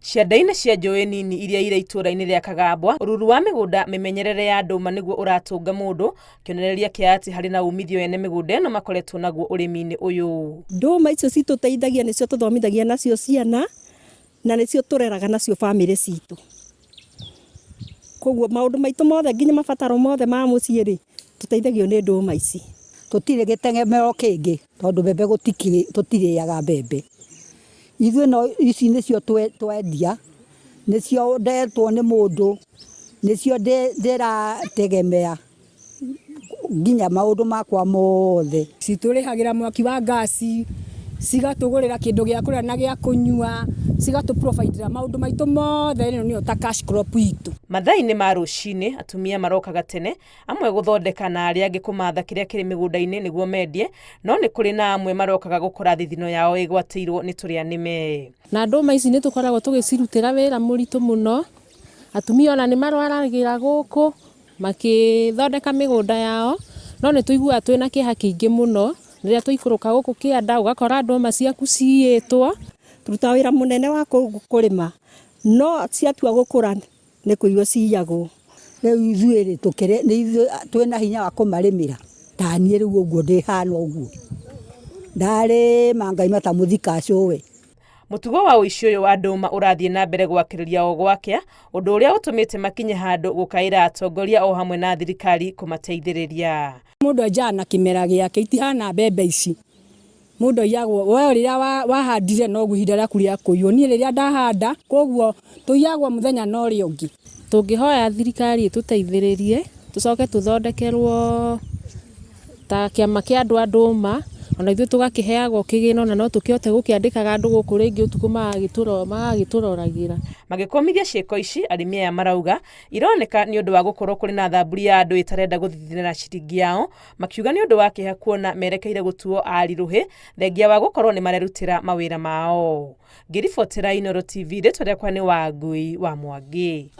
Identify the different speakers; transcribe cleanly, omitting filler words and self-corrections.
Speaker 1: Cianda-inĩ cia njũĩ nini iria irĩ itũũra-inĩ rĩa Kagambwa, ũruru wa mĩgũnda mĩmenyerere ya ndũma nĩguo ũratũnga mũndũ, kĩonereria kĩa atĩ harĩ na umithio ene mĩgũnda ĩno makoretwo naguo ũrĩmi-inĩ ũyũ.
Speaker 2: Ndũma icio citũteithagia, nĩcio tũthomithagia nacio ciana na nĩcio tũreraga nacio bamĩrĩ citũ. Koguo maũndũ maitũ mothe, nginya mabataro mothe ma mũciĩ rĩ, tũteithagio nĩ ndũma ici.
Speaker 3: Tũtirĩ gĩtegemeo kĩngĩ tondũ mbembe tũtirĩaga mbembe. Ithuĩ no ici nĩcio twendia, nĩcio ndetwo nĩ mũndũ, nĩcio ndĩrategemea nginya maũndũ makwa mothe.
Speaker 4: Citũrĩhagĩra mwaki wa ngasi, cigatũgũrĩra kĩndũ gĩa kũrĩa na gĩa kũnyua, cigatũ-provide-ĩra maũndũ maitũ mothe. Ĩno nĩyo ta cash crop itũ.
Speaker 1: Mathaa-inĩ ma rũcinĩ atumia marokaga tene, amwe gũthondeka na arĩa angĩ kũmatha kĩrĩa kĩrĩ mĩgũnda-inĩ nĩguo mendie, no nĩ kũrĩ na amwe marokaga gũkora thithino yao ĩgwatĩirwo nĩ tũrĩa nĩme.
Speaker 5: Na ndũma ici nĩ tũkoragwo tũgĩcirutĩra wĩra mũritũ mũno. Atumia ona nĩ marwaragĩra gũkũ makĩthondeka mĩgũnda yao, no nĩ tũiguaga twĩna kĩeha kĩingĩ mũno rĩrĩa tũikũrũka gũkũ kĩanda ũgakora ndũma ciaku ciyĩtwo.
Speaker 2: Tũrutaga wĩra mũnene wa kũrĩma, no ciatua gũkũra nĩ kũiywo ciyagwo.
Speaker 3: Rĩu ithuĩ twĩna hinya wa kũmarĩmĩra. Ta niĩ rĩu ũguo ndĩhana ũguo, ndarĩma ngaima ta mũthika acũwe.
Speaker 1: Mũtugo wa ũici ũyũ wa ndũma ũrathiĩ na mbere gwakĩrĩria o gwakĩa, ũndũ ũrĩa ũtũmĩte makinye handũ gũkaĩra atongoria o hamwe na thirikari kũmateithĩrĩria.
Speaker 4: Mũndũ enjaga na kĩmera gĩake, itihana mbembe ici. Mũndũ aiyagwo, we rĩrĩa wahandire noguo ihinda rĩaku rĩa kũiywo. Niĩ rĩrĩa ndahanda, koguo tũiyagwo mũthenya na ũrĩa ũngĩ.
Speaker 5: Tũngĩhoya thirikari ĩtũteithĩrĩrie, tũcoke tũthondekerwo ta kĩama kĩa andũ a ndũma, ona ithuĩ tũgakĩheagwo kĩgĩna, na no tũkĩhote gũkĩandĩkaga andũ gũkũ rĩngĩ ũtukũ magagĩtũroragĩra.
Speaker 1: Magĩkomithia ciĩko ici, arĩmi aya marauga ironeka nĩ ũndũ wa gũkorwo kũrĩ na thamburi ya andũ ĩtarenda gũthithina ciringi yao, makiuga nĩ ũndũ wa kĩeha kuona merekeire gũtuo arirũhĩ thengia wa gũkorwo nĩ marerutĩra mawĩra mao. Ngĩribotera Inooro TV, rĩtwa rĩakwa nĩ Wangui wa Mwangi.